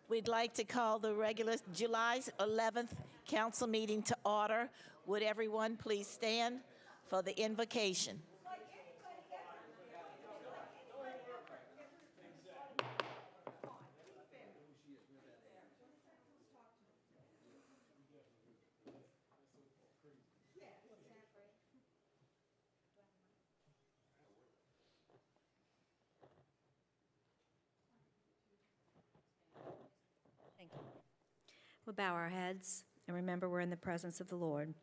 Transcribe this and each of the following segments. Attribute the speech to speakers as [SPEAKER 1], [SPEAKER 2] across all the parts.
[SPEAKER 1] We'd like to call the regular July 11th council meeting to order. Would everyone please stand for the invocation?
[SPEAKER 2] Thank you. We'll bow our heads and remember we're in the presence of the Lord.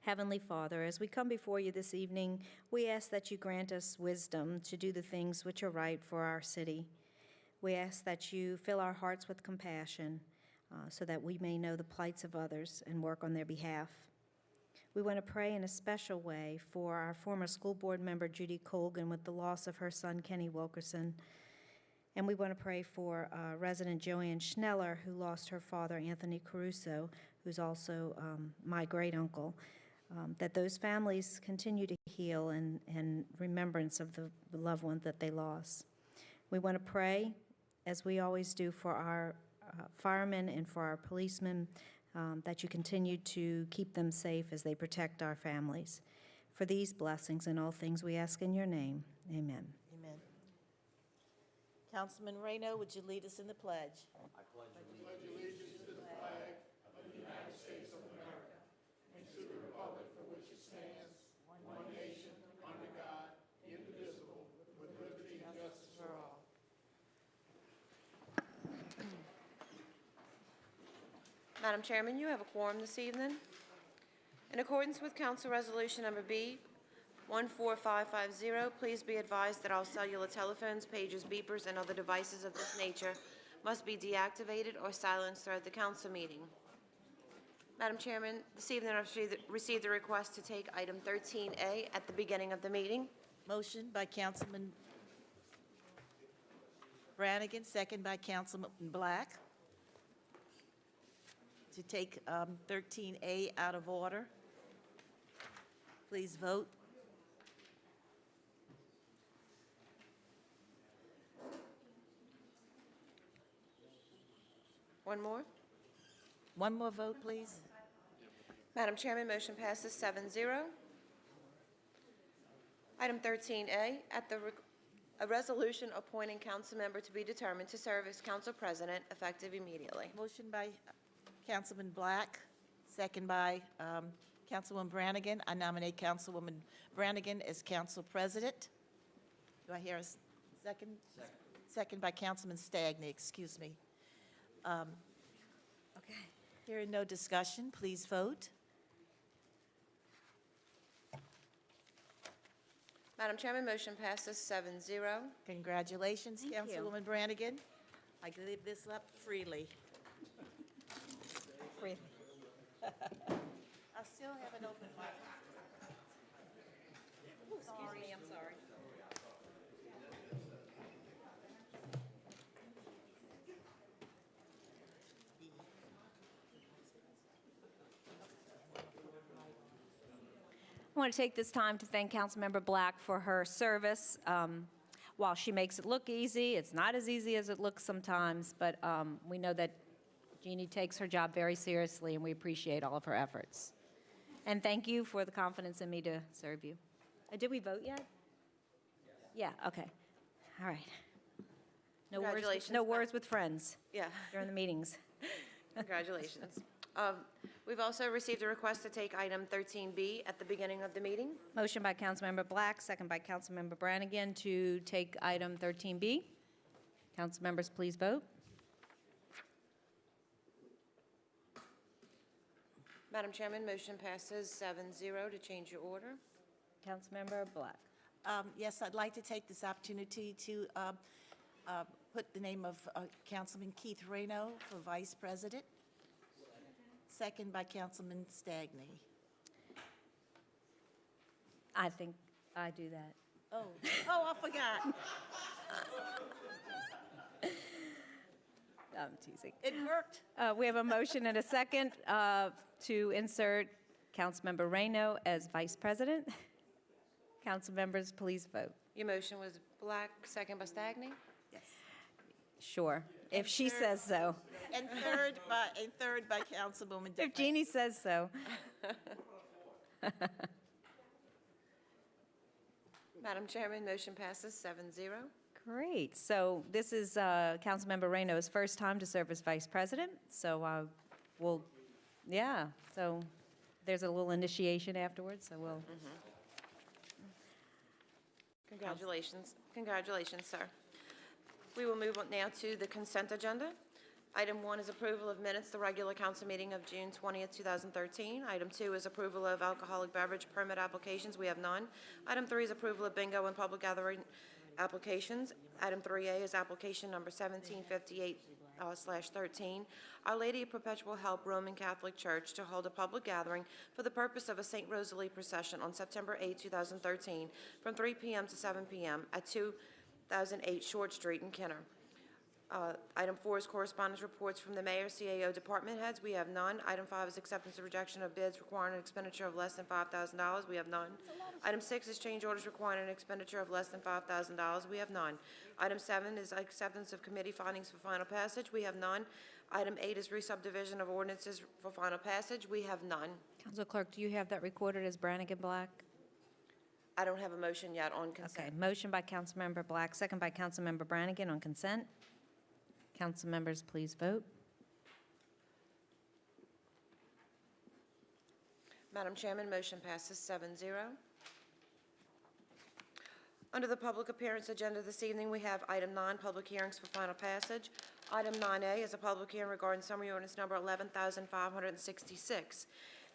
[SPEAKER 2] Heavenly Father, as we come before you this evening, we ask that you grant us wisdom to do the things which are right for our city. We ask that you fill our hearts with compassion so that we may know the plights of others and work on their behalf. We want to pray in a special way for our former school board member, Judy Colgan, with the loss of her son, Kenny Wilkerson. And we want to pray for resident Joanne Schneller, who lost her father, Anthony Caruso, who's also my great-uncle, that those families continue to heal in remembrance of the loved one that they lost. We want to pray, as we always do, for our firemen and for our policemen, that you continue to keep them safe as they protect our families. For these blessings and all things we ask in your name, amen.
[SPEAKER 1] Amen. Councilman Reyno, would you lead us in the pledge?
[SPEAKER 3] I pledge allegiance to the flag of the United States of America and to the republic for which it stands, one nation, under God, indivisible, with liberty and justice for all.
[SPEAKER 4] Madam Chairman, you have a quorum this evening. In accordance with Council Resolution Number B, 14550, please be advised that all cellular telephones, pagers, beepers, and other devices of this nature must be deactivated or silenced throughout the council meeting. Madam Chairman, this evening I've received a request to take item 13A at the beginning of the meeting.
[SPEAKER 1] Motion by Councilman Brannigan, second by Councilman Black, to take 13A out of order. Please vote.
[SPEAKER 4] One more.
[SPEAKER 1] One more vote, please.
[SPEAKER 4] Madam Chairman, motion passes 7-0. Item 13A, a resolution appointing council member to be determined to serve as council president effective immediately.
[SPEAKER 1] Motion by Councilman Black, second by Councilwoman Brannigan. I nominate Councilwoman Brannigan as council president. Do I hear a second? Second by Councilman Stagney, excuse me. Okay. Hearing no discussion, please vote.
[SPEAKER 4] Madam Chairman, motion passes 7-0.
[SPEAKER 1] Congratulations,
[SPEAKER 2] Thank you.
[SPEAKER 1] Councilwoman Brannigan. I give this up freely.
[SPEAKER 2] Freely.
[SPEAKER 1] I still have an open mic.
[SPEAKER 2] Excuse me, I'm sorry. I want to take this time to thank Councilmember Black for her service. While she makes it look easy, it's not as easy as it looks sometimes, but we know that Jeannie takes her job very seriously, and we appreciate all of her efforts. And thank you for the confidence in me to serve you. Did we vote yet? Yeah, okay. All right.
[SPEAKER 4] Congratulations.
[SPEAKER 2] No words with friends
[SPEAKER 4] Yeah,
[SPEAKER 2] during the meetings.
[SPEAKER 4] congratulations. We've also received a request to take item 13B at the beginning of the meeting.
[SPEAKER 2] Motion by Councilmember Black, second by Councilmember Brannigan to take item 13B. Council members, please vote.
[SPEAKER 4] Madam Chairman, motion passes 7-0 to change your order.
[SPEAKER 2] Councilmember Black.
[SPEAKER 1] Yes, I'd like to take this opportunity to put the name of Councilman Keith Reyno for vice president. Second by Councilman Stagney.
[SPEAKER 2] I think I do that.
[SPEAKER 1] Oh, I forgot.
[SPEAKER 2] I'm teasing.
[SPEAKER 1] It worked.
[SPEAKER 2] We have a motion and a second to insert Councilmember Reyno as vice president. Council members, please vote.
[SPEAKER 4] Your motion was Black, second by Stagney?
[SPEAKER 1] Yes.
[SPEAKER 2] Sure. If she says so.
[SPEAKER 1] And third by Councilwoman
[SPEAKER 2] If
[SPEAKER 1] DeFrancis.
[SPEAKER 2] Jeannie says so.
[SPEAKER 4] Madam Chairman, motion passes 7-0.
[SPEAKER 2] Great. So this is Councilmember Reyno's first time to serve as vice president. So so there's a little initiation afterwards, so we'll.
[SPEAKER 4] Congratulations. Congratulations, sir. We will move on now to the consent agenda. Item 1 is approval of minutes, the regular council meeting of June 20th, 2013. Item 2 is approval of alcoholic beverage permit applications. We have none. Item 3 is approval of bingo and public gathering applications. Item 3A is application number 1758/13, Our Lady of Perpetual Help Roman Catholic Church to hold a public gathering for the purpose of a St. Rosalie procession on September 8, 2013, from 3 p.m. to 7 p.m. at 2008 Short Street in Kenner. Item 4 is correspondence reports from the mayor, CAO department heads. We have none. Item 5 is acceptance or rejection of bids requiring an expenditure of less than $5,000. We have none. Item 6 is change orders requiring an expenditure of less than $5,000. We have none. Item 7 is acceptance of committee findings for final passage. We have none. Item 8 is re-subdivision of ordinances for final passage. We have none.
[SPEAKER 2] Council Clerk, do you have that recorded as Brannigan Black?
[SPEAKER 4] I don't have a motion yet on consent.
[SPEAKER 2] Okay, motion by Councilmember Black, second by Councilmember Brannigan on consent. Council members, please vote.
[SPEAKER 4] Madam Chairman, motion passes 7-0. Under the public appearance agenda this evening, we have item 9, public hearings for final passage. Item 9A is a public hearing regarding summary ordinance number 11,566,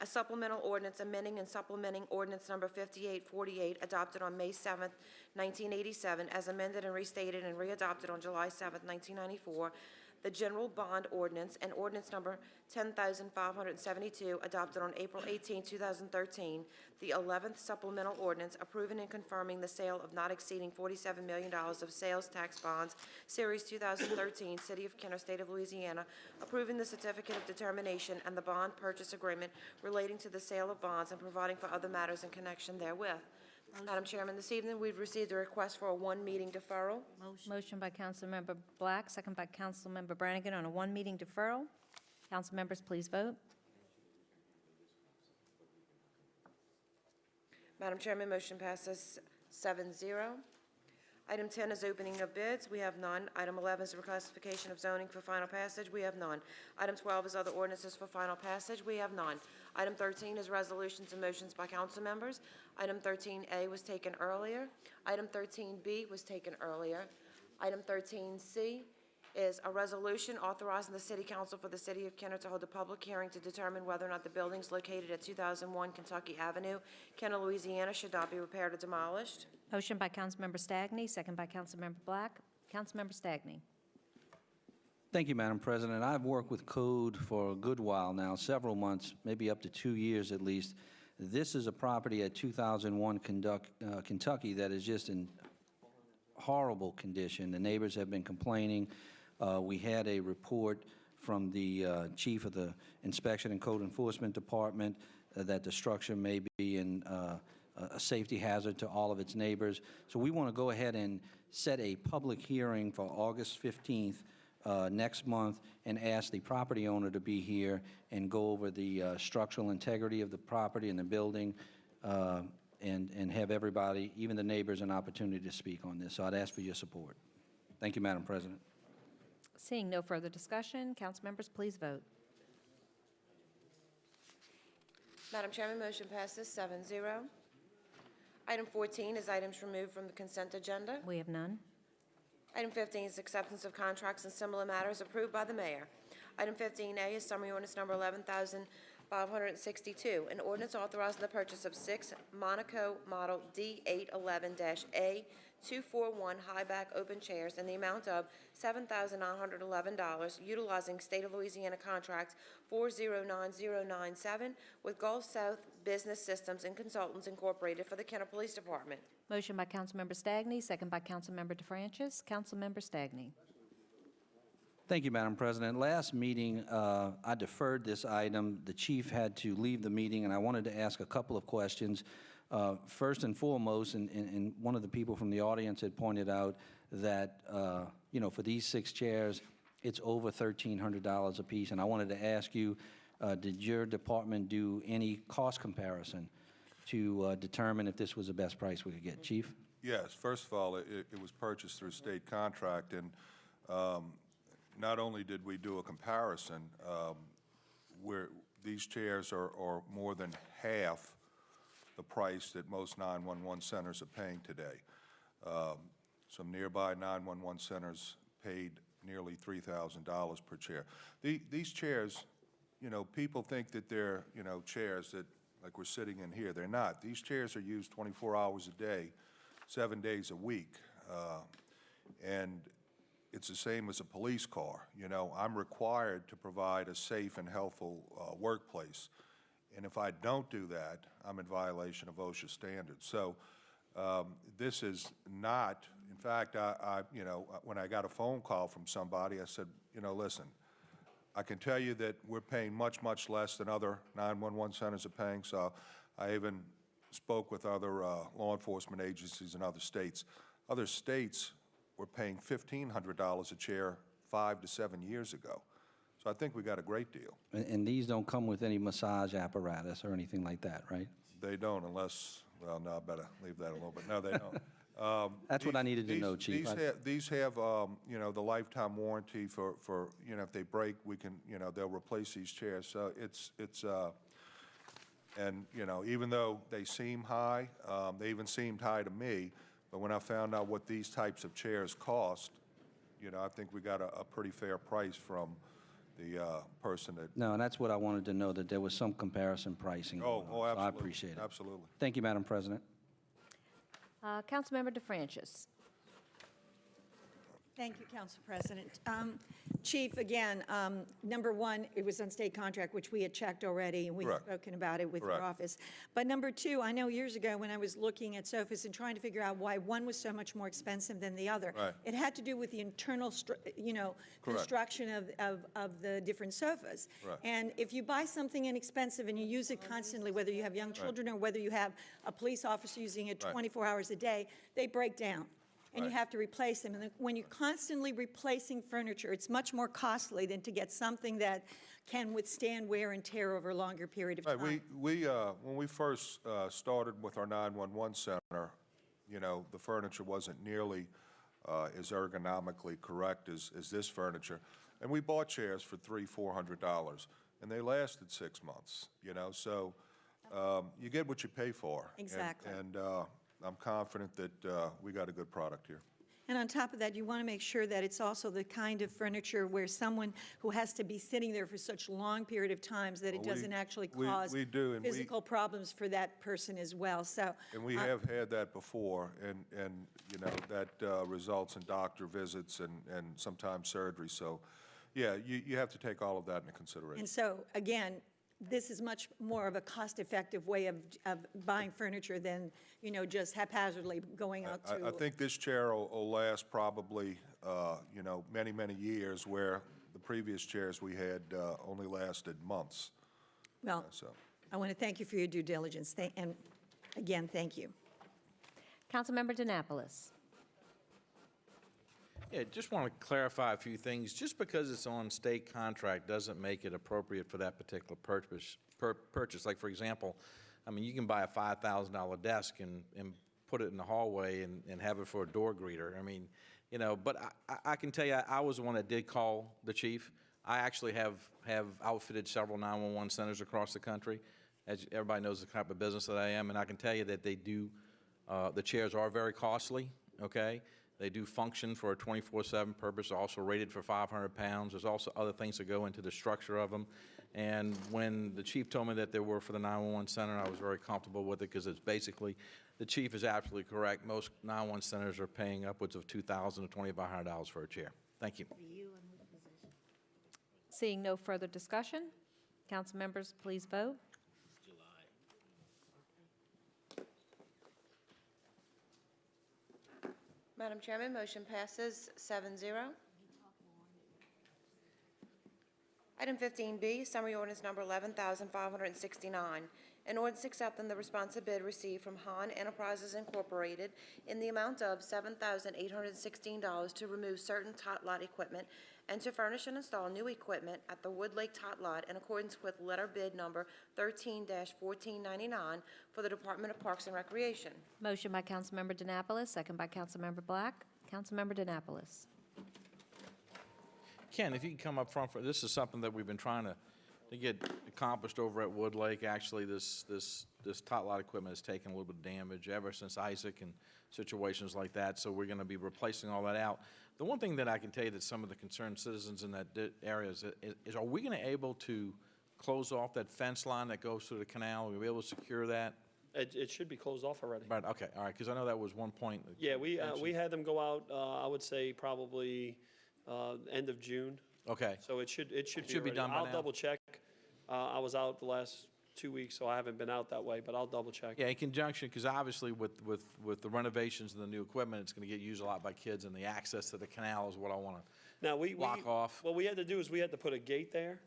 [SPEAKER 4] a supplemental ordinance amending and supplementing ordinance number 5848 adopted on May 7th, 1987, as amended and restated and readopted on July 7th, 1994, the general bond ordinance, and ordinance number 10,572 adopted on April 18, 2013, the 11th supplemental ordinance approving and confirming the sale of not exceeding $47 million of sales tax bonds, Series 2013, City of Kenner, State of Louisiana, approving the certificate of determination and the bond purchase agreement relating to the sale of bonds and providing for other matters in connection therewith. Madam Chairman, this evening we've received a request for a one-meeting deferral.
[SPEAKER 2] Motion by Councilmember Black, second by Councilmember Brannigan on a one-meeting deferral. Council members, please vote.
[SPEAKER 4] Madam Chairman, motion passes 7-0. Item 10 is opening of bids. We have none. Item 11 is reclassification of zoning for final passage. We have none. Item 12 is other ordinances for final passage. We have none. Item 13 is resolutions and motions by council members. Item 13A was taken earlier. Item 13B was taken earlier. Item 13C is a resolution authorizing the City Council for the City of Kenner to hold a public hearing to determine whether or not the buildings located at 2001 Kentucky Avenue, Kenner, Louisiana, should not be repaired or demolished.
[SPEAKER 2] Motion by Councilmember Stagney, second by Councilmember Black. Councilmember Stagney.
[SPEAKER 5] Thank you, Madam President. I've worked with code for a good while now, several months, maybe up to 2 years at least. This is a property at 2001 Kentucky that is just in horrible condition. The neighbors have been complaining. We had a report from the chief of the Inspection and Code Enforcement Department that the structure may be in a safety hazard to all of its neighbors. So we want to go ahead and set a public hearing for August 15th next month and ask the property owner to be here and go over the structural integrity of the property and the building and have everybody, even the neighbors, an opportunity to speak on this. So I'd ask for your support. Thank you, Madam President.
[SPEAKER 2] Seeing no further discussion, council members, please vote.
[SPEAKER 4] Madam Chairman, motion passes 7-0. Item 14 is items removed from the consent agenda.
[SPEAKER 2] We have none.
[SPEAKER 4] Item 15 is acceptance of contracts and similar matters approved by the mayor. Item 15A is summary ordinance number 11,562, an ordinance authorizing the purchase of 6 Monaco Model D811-A241 high-back open chairs in the amount of $7,911, utilizing State of Louisiana contract 409097 with Gulf South Business Systems and Consultants Incorporated for the Kenner Police Department.
[SPEAKER 2] Motion by Councilmember Stagney, second by Councilmember DeFrancis. Councilmember Stagney.
[SPEAKER 5] Thank you, Madam President. Last meeting, I deferred this item. The chief had to leave the meeting, and I wanted to ask a couple of questions. First and foremost, and one of the people from the audience had pointed out that, for these 6 chairs it's over $1,300 apiece. And I wanted to ask you, did your department do any cost comparison to determine if this was the best price we could get? Chief?
[SPEAKER 3] Yes, first of all, it was purchased through state contract, and not only did we do a comparison, where these chairs are more than half the price that most 911 centers are paying today. Some nearby 911 centers paid nearly $3,000 per chair. These chairs, you know, people think that they're, you know, chairs that, like we're sitting in here. They're not. These chairs are used 24 hours a day, 7 days a week. And it's the same as a police car. You know, I'm required to provide a safe and healthful workplace. And if I don't do that, I'm in violation of OSHA standards. So this is not, in fact, you know, when I got a phone call from somebody, I said, you know, listen, I can tell you that we're paying much, much less than other 911 centers are paying. So I even spoke with other law enforcement agencies in other states. Other states were paying $1,500 a chair 5 to 7 years ago. So I think we got a great deal.
[SPEAKER 5] And these don't come with any massage apparatus or anything like that, right?
[SPEAKER 3] They don't unless, well, no, I better leave that alone, but no, they don't.
[SPEAKER 5] That's what I needed to know, Chief.
[SPEAKER 3] These have, you know, the lifetime warranty for, you know, if they break, we can, you know, they'll replace these chairs. So it's and, you know, even though they seem high, they even seemed high to me, but when I found out what these types of chairs cost, you know, I think we got a pretty fair price from the person that.
[SPEAKER 5] No, and that's what I wanted to know, that there was some comparison pricing.
[SPEAKER 3] Oh,
[SPEAKER 5] going on.
[SPEAKER 3] absolutely.
[SPEAKER 5] So I appreciate it.
[SPEAKER 3] Absolutely.
[SPEAKER 5] Thank you, Madam President.
[SPEAKER 2] Councilmember DeFrancis.
[SPEAKER 6] Thank you, Council President. Chief, again, number one, it was on state contract, which we had checked already, and we had
[SPEAKER 3] Correct.
[SPEAKER 6] spoken about it with your
[SPEAKER 3] Correct.
[SPEAKER 6] office. But number two, I know years ago when I was looking at sofas and trying to figure out why one was so much more expensive than the other,
[SPEAKER 3] Right.
[SPEAKER 6] it had to do with the internal, you know,
[SPEAKER 3] Correct.
[SPEAKER 6] construction of the different sofas.
[SPEAKER 3] Right.
[SPEAKER 6] And if you buy something inexpensive and you use it constantly, whether you have young children or whether you have a police officer using it
[SPEAKER 3] Right.
[SPEAKER 6] 24 hours a day, they break down. And you
[SPEAKER 3] Right.
[SPEAKER 6] have to replace them. And then when you're constantly replacing furniture, it's much more costly than to get something that can withstand wear and tear over a longer period of time.
[SPEAKER 3] Right, when we first started with our 911 center, you know, the furniture wasn't nearly as ergonomically correct as this furniture. And we bought chairs for $300-400, and they lasted 6 months, you know, so you get what you pay for.
[SPEAKER 6] Exactly.
[SPEAKER 3] And I'm confident that we got a good product here.
[SPEAKER 6] And on top of that, you want to make sure that it's also the kind of furniture where someone who has to be sitting there for such long period of times that it
[SPEAKER 3] Well,
[SPEAKER 6] doesn't actually
[SPEAKER 3] we
[SPEAKER 6] cause
[SPEAKER 3] do, and
[SPEAKER 6] physical problems for that person as well. So
[SPEAKER 3] And we have had that before, and you know, that results in doctor visits and sometimes surgery. So, yeah, you have to take all of that into consideration.
[SPEAKER 6] And so, again, this is much more of a cost-effective way of buying furniture than, you know, just haphazardly going out to.
[SPEAKER 3] I think this chair will last probably, you know, many, many years, where the previous chairs we had only lasted months.
[SPEAKER 6] Well,
[SPEAKER 3] So,
[SPEAKER 6] I want to thank you for your due diligence, and again, thank you.
[SPEAKER 2] Councilmember DeNapolis.
[SPEAKER 7] Yeah, just want to clarify a few things. Just because it's on state contract doesn't make it appropriate for that particular purchase. Like, for example, I mean, you can buy a $5,000 desk and put it in the hallway and have it for a door greeter. I mean, you know, but I can tell you, I was the one that did call the chief. I actually have outfitted several 911 centers across the country. As everybody knows the type of business that I am, and I can tell you that they do, the chairs are very costly, okay? They do function for a 24/7 purpose, also rated for 500 pounds. There's also other things that go into the structure of them. And when the chief told me that they were for the 911 center, I was very comfortable with it, because it's basically, the chief is absolutely correct. Most 911 centers are paying upwards of $2,000 to $2,500 for a chair. Thank you.
[SPEAKER 2] Seeing no further discussion, council members, please vote.
[SPEAKER 4] Madam Chairman, motion passes 7-0. Item 15B, summary ordinance number 11,569, An ordinance accepting the responsive bid received from Han Enterprises Incorporated in the amount of $7,816 to remove certain tot lot equipment and to furnish and install new equipment at the Wood Lake Tot Lot in accordance with letter bid number 13-1499 for the Department of Parks and Recreation.
[SPEAKER 2] Motion by Councilmember DeNapolis, second by Councilmember Black. Councilmember DeNapolis.
[SPEAKER 7] Ken, if you can come up front for, this is something that we've been trying to get accomplished over at Wood Lake. Actually, this tot lot equipment has taken a little bit of damage ever since Isaac and situations like that, so we're going to be replacing all that out. The one thing that I can tell you that some of the concerned citizens in that area is are we going to able to close off that fence line that goes through the canal? Will we be able to secure that?
[SPEAKER 8] It should be closed off already.
[SPEAKER 7] Right, okay, all right, because I know that was one point. that
[SPEAKER 8] Yeah,
[SPEAKER 7] you mentioned.
[SPEAKER 8] we had them go out, I would say probably end of June.
[SPEAKER 7] Okay,
[SPEAKER 8] So it should be
[SPEAKER 7] should be
[SPEAKER 8] ready.
[SPEAKER 7] done by
[SPEAKER 8] I'll
[SPEAKER 7] now.
[SPEAKER 8] double check. I was out the last 2 weeks, so I haven't been out that way, but I'll double check.
[SPEAKER 7] yeah, in conjunction, because obviously with the renovations and the new equipment, it's going to get used a lot by kids, and the access to the canal is what I want to.
[SPEAKER 8] Now, we
[SPEAKER 7] Block off.
[SPEAKER 8] What we had to do is we had to put a gate there.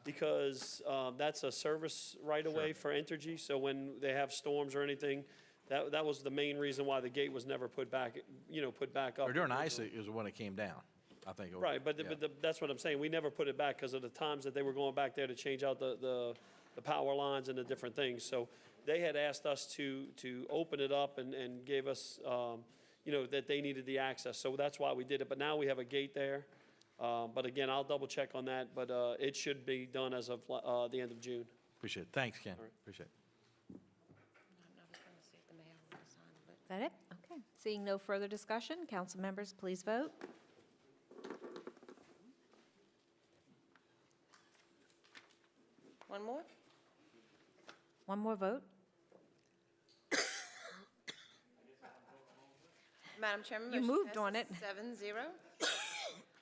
[SPEAKER 8] Because that's a service right away for Entergy, so when they have storms or anything, that was the main reason why the gate was never put back up.
[SPEAKER 7] Or during Isaac is when it came down, I think.
[SPEAKER 8] Right, but
[SPEAKER 7] Yeah.
[SPEAKER 8] that's what I'm saying, we never put it back because of the times that they were going back there to change out the power lines and the different things. So they had asked us to open it up and gave us, that they needed the access. So that's why we did it, but now we have a gate there. But again, I'll double check on that, but it should be done as of the end of June.
[SPEAKER 7] Appreciate it. Thanks, Ken.
[SPEAKER 8] right.
[SPEAKER 7] Appreciate it.
[SPEAKER 2] Is that it? Okay. Seeing no further discussion, council members, please vote.
[SPEAKER 4] One more?
[SPEAKER 2] One more vote.
[SPEAKER 4] Madam Chairman,
[SPEAKER 2] You
[SPEAKER 4] motion
[SPEAKER 2] moved on
[SPEAKER 4] passes
[SPEAKER 2] it.
[SPEAKER 4] 7-0.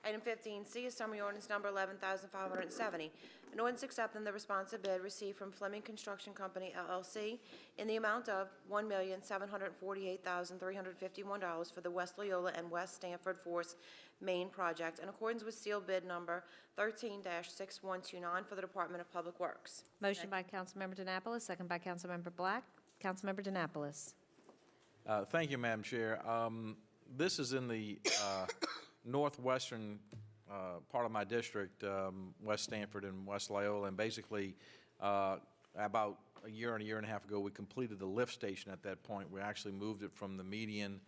[SPEAKER 4] Item 15C is summary ordinance number 11,570. An ordinance accepting the responsive bid received from Fleming Construction Company LLC in the amount of $1,748,351 for the West Loyola and West Stanford Force Main Project in accordance with sealed bid number 13-6129 for the Department of Public Works.
[SPEAKER 2] Motion by Councilmember DeNapolis, second by Councilmember Black. Councilmember DeNapolis.
[SPEAKER 7] Thank you, Madam Chair. This is in the northwestern part of my district, West Stanford and West Loyola, and basically, about a year and a half ago, we completed the lift station at that point. We actually moved it from the median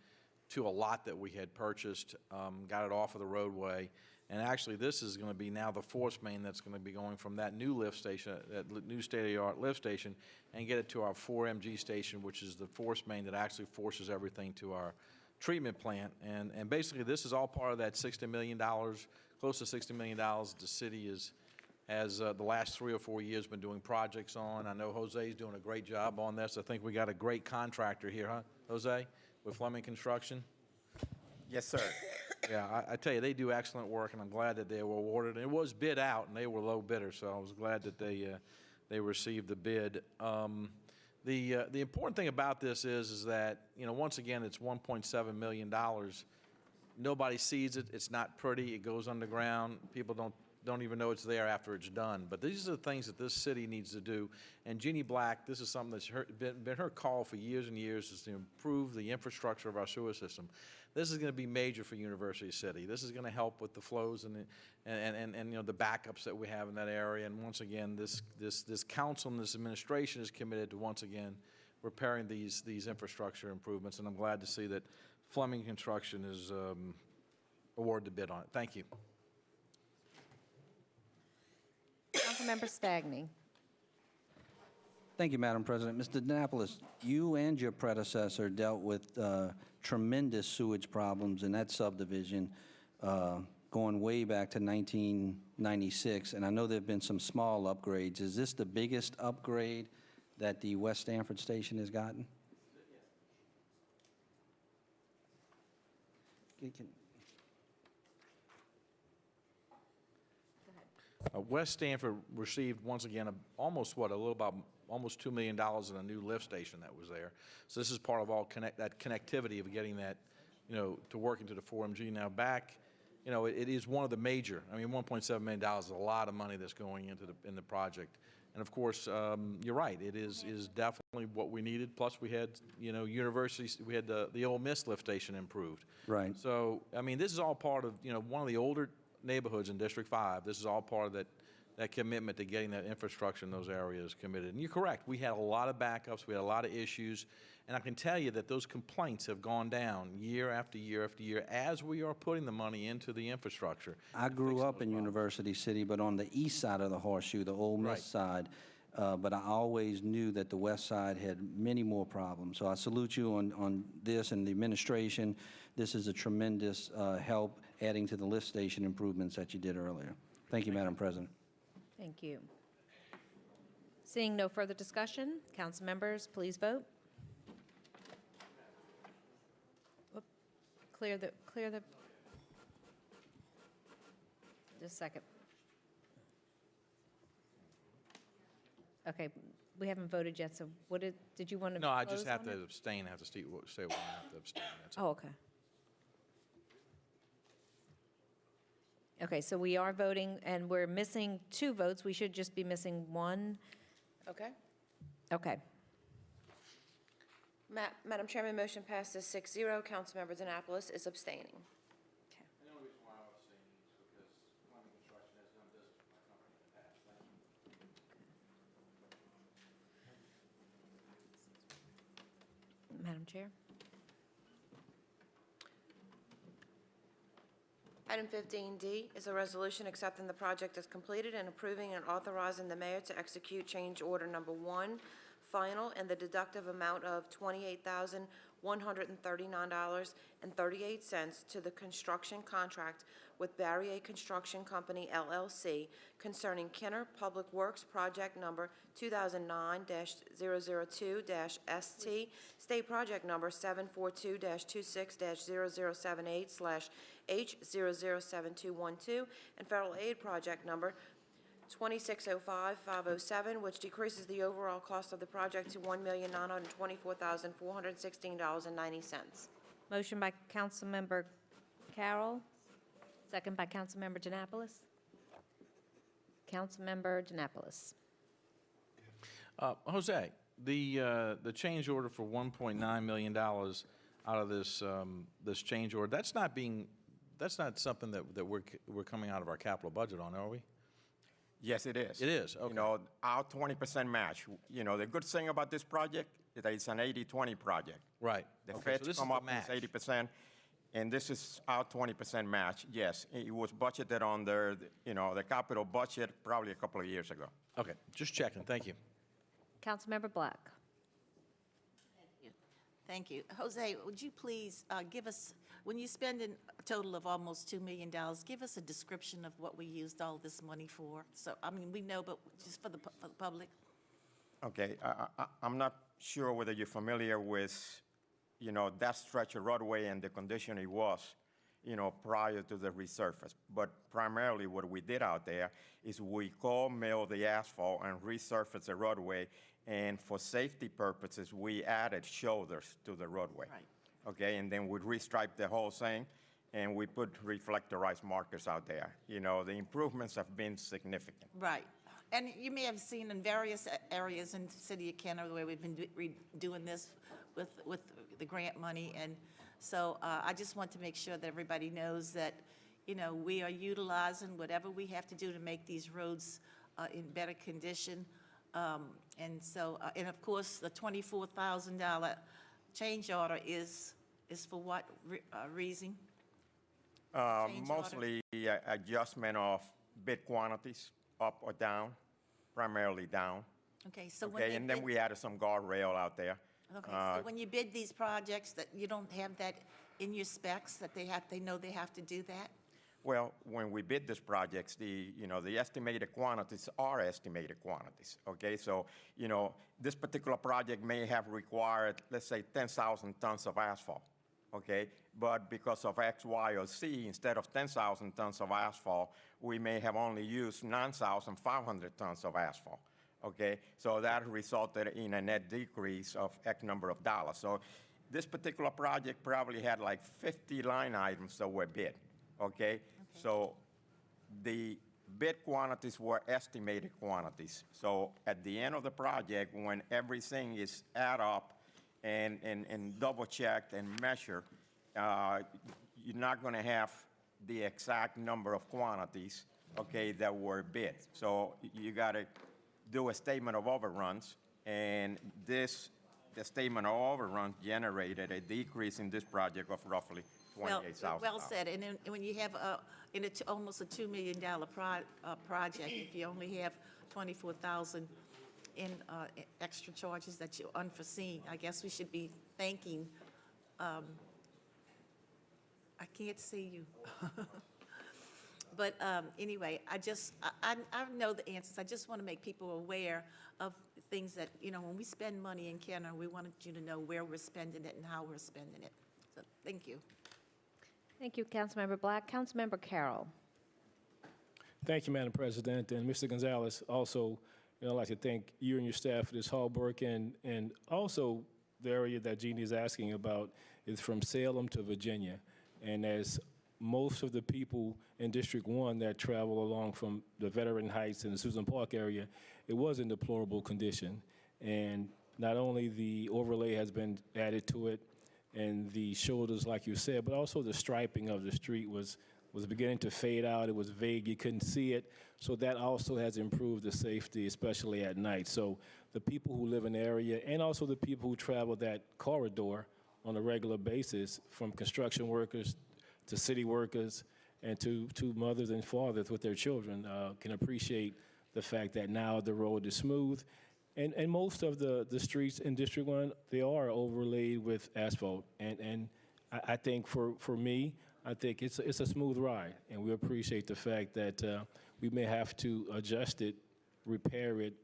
[SPEAKER 7] to a lot that we had purchased, got it off of the roadway, and actually, this is going to be now the force main that's going to be going from that new lift station, that new state-of-the-art lift station, and get it to our 4MG station, which is the force main that actually forces everything to our treatment plant. And basically, this is all part of that $60 million, close to $60 million the city has the last 3 or 4 years been doing projects on. I know Jose's doing a great job on this. I think we got a great contractor here, huh, Jose, with Fleming Construction?
[SPEAKER 9] Yes, sir.
[SPEAKER 7] Yeah, I tell you, they do excellent work, and I'm glad that they were awarded. And it was bid out, and they were low bidders, so I was glad that they received the bid. The important thing about this is that, once again, it's $1.7 million. Nobody sees it. It's not pretty. It goes underground. People don't even know it's there after it's done. But these are the things that this city needs to do. And Jeannie Black, this is something that's been her call for years and years, is to improve the infrastructure of our sewer system. This is going to be major for University City. This is going to help with the flows and the backups that we have in that area. And once again, this council and this administration is committed to once again repairing these infrastructure improvements. And I'm glad to see that Fleming Construction is awarded the bid on it. Thank you.
[SPEAKER 2] Councilmember Stagney.
[SPEAKER 5] Thank you, Madam President. Mr. DeNapolis, you and your predecessor dealt with tremendous sewage problems in that subdivision going way back to 1996, and I know there have been some small upgrades. Is this the biggest upgrade that the West Stanford Station has gotten?
[SPEAKER 7] West Stanford received, once again, almost $2 million in a new lift station that was there. So this is part of all that connectivity of getting that, to work into the 4MG. Now, back you know, it is one of the major, I mean, $1.7 million is a lot of money that's going into the project. And of course, you're right, it is definitely what we needed. Plus, we had, you know, universities, we had the Ole Miss lift station improved.
[SPEAKER 5] Right.
[SPEAKER 7] So, I mean, this is all part of, you know, one of the older neighborhoods in District 5. This is all part of that commitment to getting that infrastructure in those areas committed. And you're correct, we had a lot of backups, we had a lot of issues, and I can tell you that those complaints have gone down year after year after year as we are putting the money into the infrastructure.
[SPEAKER 5] I grew up in University City, but on the east side of the horseshoe, the Ole Miss
[SPEAKER 7] Right.
[SPEAKER 5] side. But I always knew that the west side had many more problems. So I salute you on this and the administration. This is a tremendous help adding to the lift station improvements that you did earlier. Thank you, Madam President.
[SPEAKER 2] Thank you. Seeing no further discussion, council members, please vote. Whoop. Clear the, just a second. Okay, we haven't voted yet, so what did you want to
[SPEAKER 7] No, I
[SPEAKER 2] close
[SPEAKER 7] just have
[SPEAKER 2] on
[SPEAKER 7] to
[SPEAKER 2] it?
[SPEAKER 7] abstain, I have to say when I have to abstain, that's all.
[SPEAKER 2] Oh, okay. Okay, so we are voting, and we're missing 2 votes. We should just be missing 1.
[SPEAKER 4] Okay.
[SPEAKER 2] Okay.
[SPEAKER 4] Madam Chairman, motion passes 6-0. Councilmember Annapolis is abstaining.
[SPEAKER 7] And the only reason why I was saying is because Fleming Construction has done business with my company in the past. Thank you.
[SPEAKER 2] Madam Chair?
[SPEAKER 4] Item 15D is a resolution accepting the project as completed and approving and authorizing the mayor to execute change order number 1, final, and the deductive amount of $28,139.38 to the construction contract with Barrier Construction Company, LLC, concerning Kenner Public Works Project Number 2009-002-ST, State Project Number 742-26-0078/H007212, and Federal Aid Project Number 2605507, which decreases the overall cost of the project to $1,924,416.90.
[SPEAKER 2] Motion by Councilmember Carroll, second by Councilmember DeNapolis. Councilmember DeNapolis.
[SPEAKER 7] Jose, the change order for $1.9 million out of this change order, that's not something that we're coming out of our capital budget on, are we?
[SPEAKER 3] Yes, it is.
[SPEAKER 7] It is, okay.
[SPEAKER 3] You know, our 20% match. You know, the good thing about this project is that it's an 80-20 project.
[SPEAKER 7] Right.
[SPEAKER 3] The
[SPEAKER 7] Okay, so
[SPEAKER 3] feds
[SPEAKER 7] this
[SPEAKER 3] come
[SPEAKER 7] is
[SPEAKER 3] up
[SPEAKER 7] the match.
[SPEAKER 3] with 80%, and this is our 20% match. Yes, it was budgeted under, the capital budget probably a couple of years ago.
[SPEAKER 7] Okay, just checking, thank you.
[SPEAKER 2] Councilmember Black.
[SPEAKER 1] Thank you. Jose, would you please give us, when you spend a total of almost $2 million, give us a description of what we used all this money for? So, I mean, we know, but just for the public.
[SPEAKER 3] Okay, I'm not sure whether you're familiar with, that stretch of roadway and the condition it was, prior to the resurface. But primarily what we did out there is we cold milled the asphalt and resurfaced the roadway, and for safety purposes, we added shoulders to the roadway.
[SPEAKER 1] Right.
[SPEAKER 3] Okay, and then we restriped the whole thing, and we put reflectorized markers out there. The improvements have been significant.
[SPEAKER 1] Right. And you may have seen in various areas in the city of Kenner where we've been doing this with the grant money. And so I just want to make sure that everybody knows that, we are utilizing whatever we have to do to make these roads in better condition. And so, and of course, the $24,000 change order is for what reason? Change order?
[SPEAKER 3] Mostly adjustment of bid quantities, up or down, primarily down.
[SPEAKER 1] Okay, so when
[SPEAKER 3] Okay,
[SPEAKER 1] they
[SPEAKER 3] and then
[SPEAKER 1] bid-
[SPEAKER 3] we added some guardrail out there.
[SPEAKER 1] Okay, so when you bid these projects, that you don't have that in your specs, that they know they have to do that?
[SPEAKER 3] Well, when we bid these projects, the estimated quantities are estimated quantities, okay? So, this particular project may have required, let's say, 10,000 tons of asphalt, okay? But because of X, Y, or Z, instead of 10,000 tons of asphalt, we may have only used 9,500 tons of asphalt, okay? So that resulted in a net decrease of X number of dollars. So this particular project probably had like 50 line items that were bid. okay? So the bid quantities were estimated quantities. So at the end of the project, when everything is add up and double-checked and measured, you're not going to have the exact number of quantities, okay, that were bid. So you got to do a statement of overruns, and the statement of overruns generated a decrease in this project of roughly $28,000.
[SPEAKER 1] Well said, and then when you have almost a $2 million project, if you only have 24,000 in extra charges that you unforeseen, I guess we should be thanking, I can't see you. But anyway, I know the answers. I just want to make people aware of things that, when we spend money in Kenner, we wanted you to know where we're spending it and how we're spending it. So, thank you.
[SPEAKER 2] Thank you, Councilmember Black. Councilmember Carroll.
[SPEAKER 9] Thank you, Madam President. And Mr. Gonzalez, also, I'd like to thank you and your staff for this hard work. And also, the area that Jeannie is asking about is from Salem to Virginia. And as most of the people in District 1 that travel along from the Veteran Heights and the Susan Park area, it was in deplorable condition. And not only the overlay has been added to it and the shoulders, like you said, but also the striping of the street was beginning to fade out. It was vague. You couldn't see it. So that also has improved the safety, especially at night. So the people who live in the area and also the people who travel that corridor on a regular basis, from construction workers to city workers and to mothers and fathers with their children, can appreciate the fact that now the road is smooth. And most of the streets in District 1, they are overlaid with asphalt. And I think for me, I think it's a smooth ride. And we appreciate the fact that we may have to adjust it, repair it,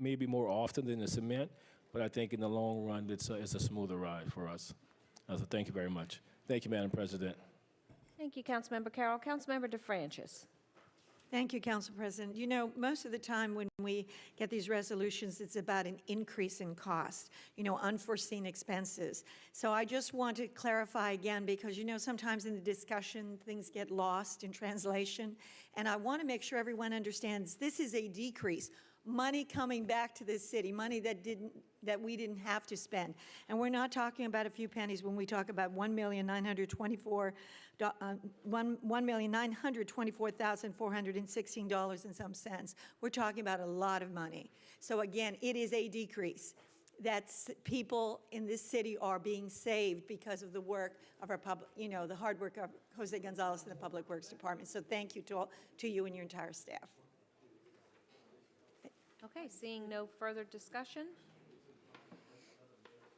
[SPEAKER 9] maybe more often than the cement. But I think in the long run, it's a smoother ride for us. So thank you very much. Thank you, Madam President.
[SPEAKER 2] Thank you, Councilmember Carroll. Councilmember DeFrancis.
[SPEAKER 6] Thank you, Council President. Most of the time when we get these resolutions, it's about an increase in cost, unforeseen expenses. So I just want to clarify again, because, sometimes in the discussion, things get lost in translation. And I want to make sure everyone understands this is a decrease. Money coming back to this city, money that we didn't have to spend. And we're not talking about a few pennies when we talk about $1,924,416 and some cents. We're talking about a lot of money. So again, it is a decrease. That's people in this city are being saved because of the work of our public, the hard work of Jose Gonzalez and the Public Works Department. So thank you to you and your entire staff.
[SPEAKER 2] Okay, seeing no further discussion.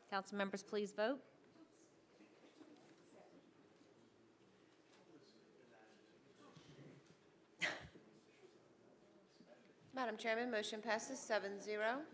[SPEAKER 2] Council members, please vote.
[SPEAKER 4] Madam Chairman, motion passes 7-0.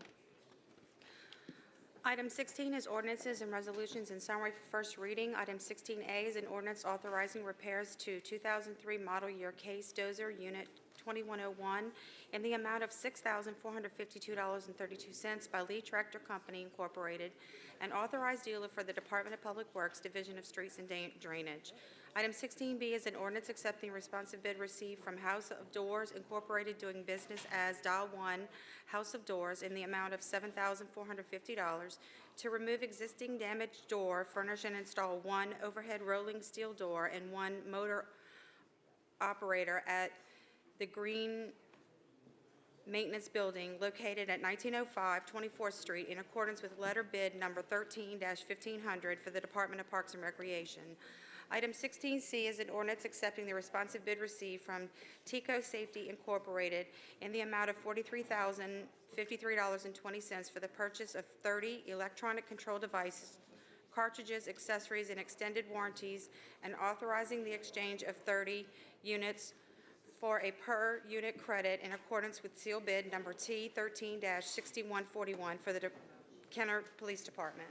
[SPEAKER 10] Item 16 is ordinances and resolutions in summary for first reading. Item 16A is an ordinance authorizing repairs to 2003 model year Case Dozer Unit 2101 in the amount of $6,452.32 by Lee Tractor Company, Incorporated, an authorized dealer for the Department of Public Works, Division of Streets and Drainage. Item 16B is an ordinance accepting responsive bid received from House of Doors, Incorporated, doing business as Dial 1 House of Doors in the amount of $7,450 to remove existing damaged door, furnish and install one overhead rolling steel door and one motor operator at the Green Maintenance Building located at 1905 24th Street in accordance with letter bid number 13-1500 for the Department of Parks and Recreation. Item 16C is an ordinance accepting the responsive bid received from Tico Safety Incorporated in the amount of $43,053.20 for the purchase of 30 electronic control devices, cartridges, accessories, and extended warranties, and authorizing the exchange of 30 units for a per-unit credit in accordance with seal bid number T13-6141 for the Kenner Police Department.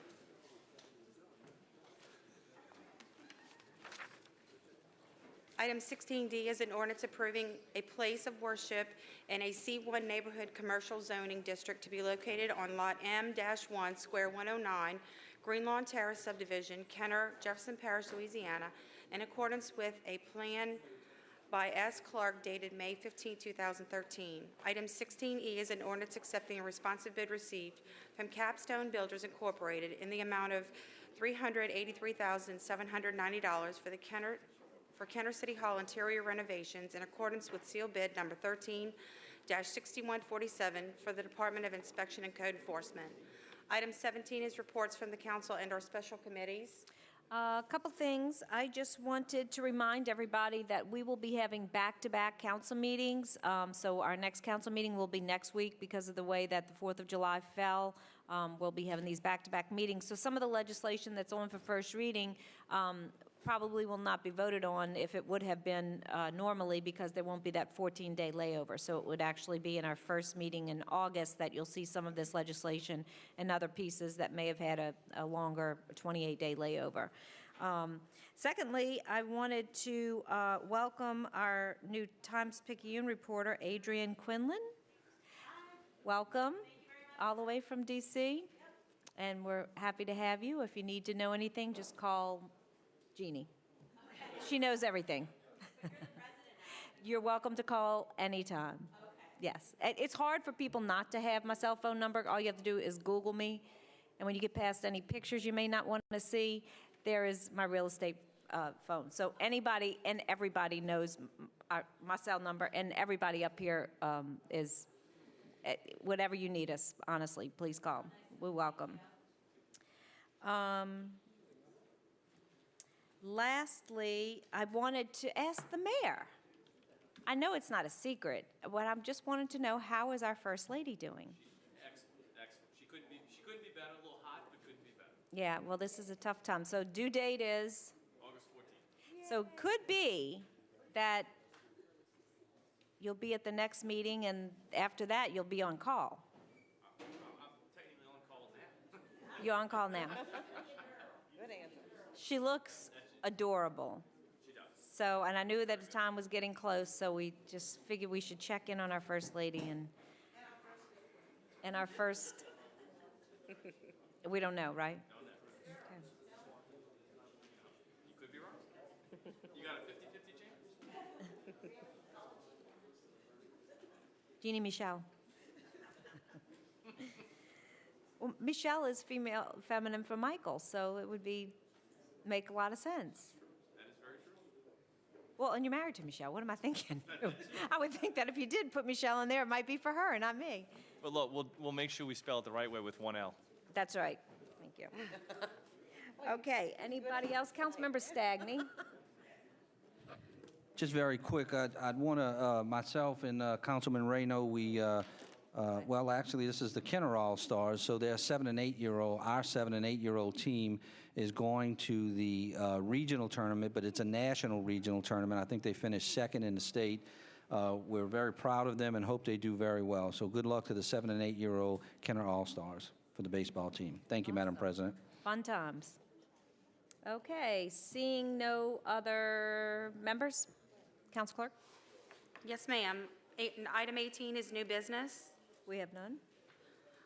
[SPEAKER 10] Item 16D is an ordinance approving a place of worship in a C1 neighborhood commercial zoning district to be located on Lot M-1, Square 109, Green Lawn Terrace subdivision, Kenner, Jefferson Parish, Louisiana. in accordance with a plan by S. Clark dated May 15, 2013. Item 16E is an ordinance accepting a responsive bid received from Capstone Builders Incorporated in the amount of $383,790 for Kenner City Hall interior renovations in accordance with seal bid number 13-6147 for the Department of Inspection and Code Enforcement. Item 17 is reports from the council and our special committees.
[SPEAKER 2] A couple things. I just wanted to remind everybody that we will be having back-to-back council meetings. So our next council meeting will be next week because of the way that the 4th of July fell. We'll be having these back-to-back meetings. So some of the legislation that's on for first reading probably will not be voted on if it would have been normally, because there won't be that 14-day layover. So it would actually be in our first meeting in August that you'll see some of this legislation and other pieces that may have had a longer 28-day layover. Secondly, I wanted to welcome our new Times-Picayune reporter, Adrienne Quinlan. Welcome, all the way from D.C., and we're happy to have you. If you need to know anything, just call Jeannie. She knows everything. You're welcome to call anytime. Yes. It's hard for people not to have my cell phone number. All you have to do is Google me, and when you get past any pictures you may not want to see, there is my real estate phone. So anybody and everybody knows my cell number, and everybody up here is, whatever you need us, honestly, please call. We're welcome. Lastly, I wanted to ask the mayor. I know it's not a secret, but I just wanted to know, how is our First Lady doing?
[SPEAKER 11] Excellent, excellent. She couldn't be better. A little hot, but couldn't be better.
[SPEAKER 2] Yeah, well, this is a tough time. So due date is?
[SPEAKER 11] August 14th.
[SPEAKER 2] So could be that you'll be at the next meeting, and after that, you'll be on call.
[SPEAKER 11] I'm technically on call now.
[SPEAKER 2] You're on call now.
[SPEAKER 1] Good answer.
[SPEAKER 2] She looks adorable.
[SPEAKER 11] She does.
[SPEAKER 2] So, and I knew that the time was getting close, so we just figured we should check in on our First Lady and our first, we don't know, right? Okay.
[SPEAKER 11] You could be wrong. You got a 50-50 chance?
[SPEAKER 2] Jeannie Michelle. Well, Michelle is feminine for Michael, so it would make a lot of sense.
[SPEAKER 11] That is very true.
[SPEAKER 2] Well, and you're married to Michelle. What am I thinking? I would think that if you did put Michelle in there, it might be for her and not me.
[SPEAKER 11] But look, we'll make sure we spell it the right way with one L.
[SPEAKER 2] That's right. Thank you. Okay, anybody else? Councilmember Stagney.
[SPEAKER 5] Just very quick, I'd want to, myself and Councilman Reyno, well, actually, this is the Kenner All-Stars, so their 7- and 8-year-old, our 7- and 8-year-old team is going to the regional tournament, but it's a national regional tournament. I think they finished second in the state. We're very proud of them and hope they do very well. So good luck to the 7- and 8-year-old Kenner All-Stars for the baseball team. Thank you, Madam President.
[SPEAKER 2] Fun times. Okay, seeing no other members? Council Clerk?
[SPEAKER 10] Yes, ma'am. Item 18 is new business.
[SPEAKER 2] We have none.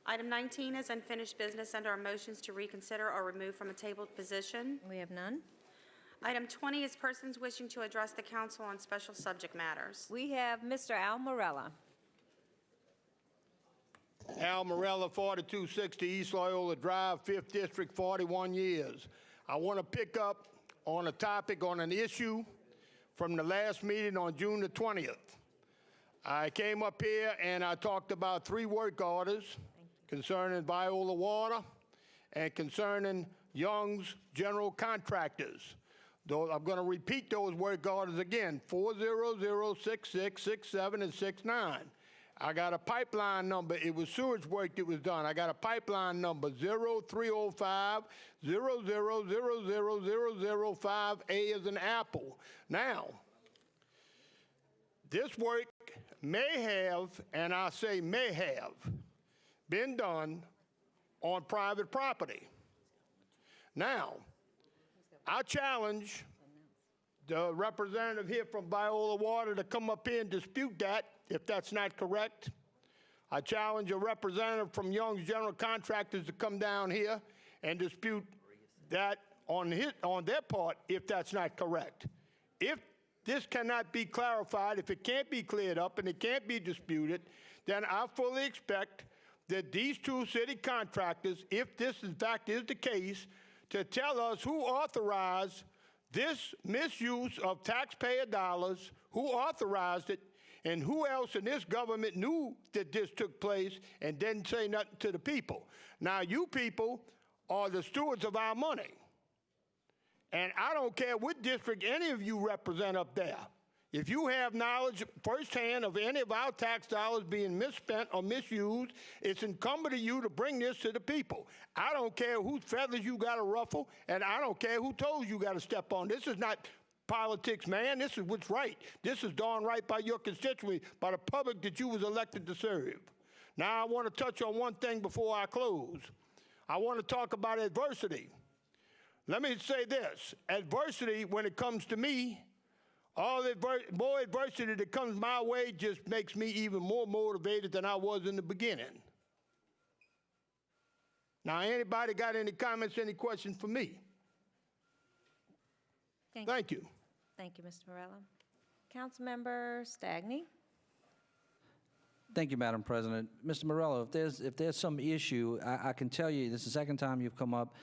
[SPEAKER 10] Item 19 is unfinished business under our motions to reconsider or remove from a tabled position.
[SPEAKER 2] We have none.
[SPEAKER 10] Item 20 is persons wishing to address the council on special subject matters.
[SPEAKER 2] We have Mr. Al Morella.
[SPEAKER 3] Al Morella, 4260 East Loyola Drive, 5th District, 41 years. I want to pick up on a topic, on an issue from the last meeting on June the 20th. I came up here and I talked about 3 work orders concerning Viola Water and concerning Young's General Contractors. Though I'm going to repeat those work orders again, 400, 66, 67, and 69. I got a pipeline number. It was sewage work that was done. I got a pipeline number 0305 000005A as an apple. Now, this work may have, and I say may have, been done on private property. Now, I challenge the representative here from Viola Water to come up here and dispute that, if that's not correct. I challenge a representative from Young's General Contractors to come down here and dispute that on their part if that's not correct. If this cannot be clarified, if it can't be cleared up and it can't be disputed, then I fully expect that these two city contractors, if this in fact is the case, to tell us who authorized this misuse of taxpayer dollars, who authorized it, and who else in this government knew that this took place and didn't say nothing to the people. Now, you people are the stewards of our money. And I don't care what district any of you represent up there. If you have knowledge firsthand of any of our tax dollars being misspent or misused, it's incumbent on you to bring this to the people. I don't care whose feathers you got to ruffle, and I don't care who toes you got to step on. This is not politics, man. This is what's right. This is done right by your constituency, by the public that you was elected to serve. Now, I want to touch on one thing before I close. I want to talk about adversity. Let me say this. Adversity, when it comes to me, all the more adversity that comes my way just makes me even more motivated than I was in the beginning. Now, anybody got any comments, any questions for me? Thank you.
[SPEAKER 2] Thank you, Mr. Morello. Councilmember Stagney.
[SPEAKER 5] Thank you, Madam President. Mr. Morello, if there's some issue, I can tell you, this is the second time you've come up.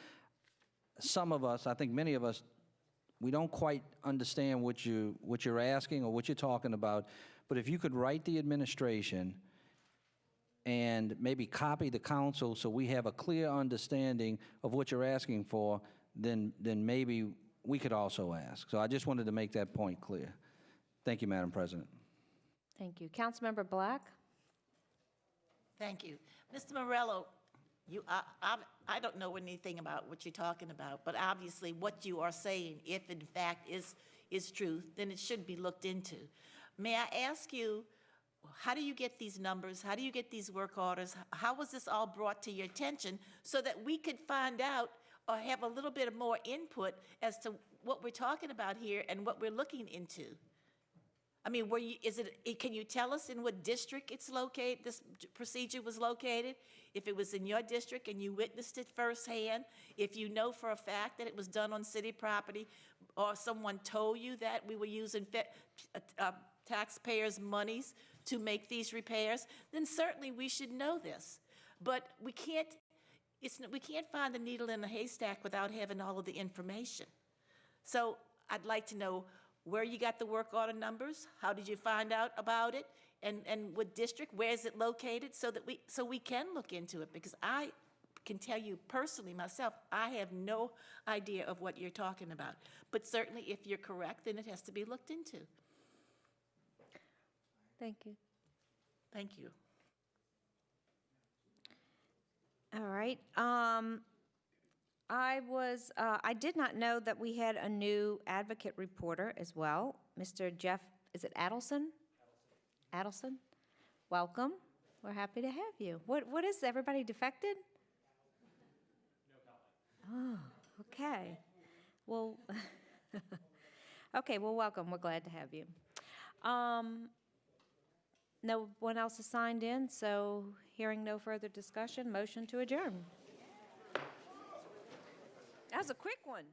[SPEAKER 5] Some of us, I think many of us, we don't quite understand what you're asking or what you're talking about. But if you could write the administration and maybe copy the council so we have a clear understanding of what you're asking for, then maybe we could also ask. So I just wanted to make that point clear. Thank you, Madam President.
[SPEAKER 2] Thank you. Councilmember Black.
[SPEAKER 1] Thank you. Mr. Morello, I don't know anything about what you're talking about, but obviously what you are saying, if in fact is true, then it should be looked into. May I ask you, how do you get these numbers? How do you get these work orders? How was this all brought to your attention so that we could find out or have a little bit of more input as to what we're talking about here and what we're looking into? I mean, can you tell us in what district it's located, this procedure was located? If it was in your district and you witnessed it firsthand, if you know for a fact that it was done on city property, or someone told you that we were using taxpayers' monies to make these repairs, then certainly we should know this. But we can't find the needle in the haystack without having all of the information. So I'd like to know where you got the work order numbers, how did you find out about it, and what district, where is it located, so we can look into it, because I can tell you personally myself, I have no idea of what you're talking about. But certainly if you're correct, then it has to be looked into.
[SPEAKER 2] Thank you.
[SPEAKER 1] Thank you.
[SPEAKER 2] All right. I did not know that we had a new advocate reporter as well. Mr. Jeff, is it Adelson? Adelson? Welcome. We're happy to have you. What is, everybody defected? No comment. Oh, okay. Well, okay, well, welcome. We're glad to have you. No one else is signed in, so hearing no further discussion, motion to adjourn. That was a quick one.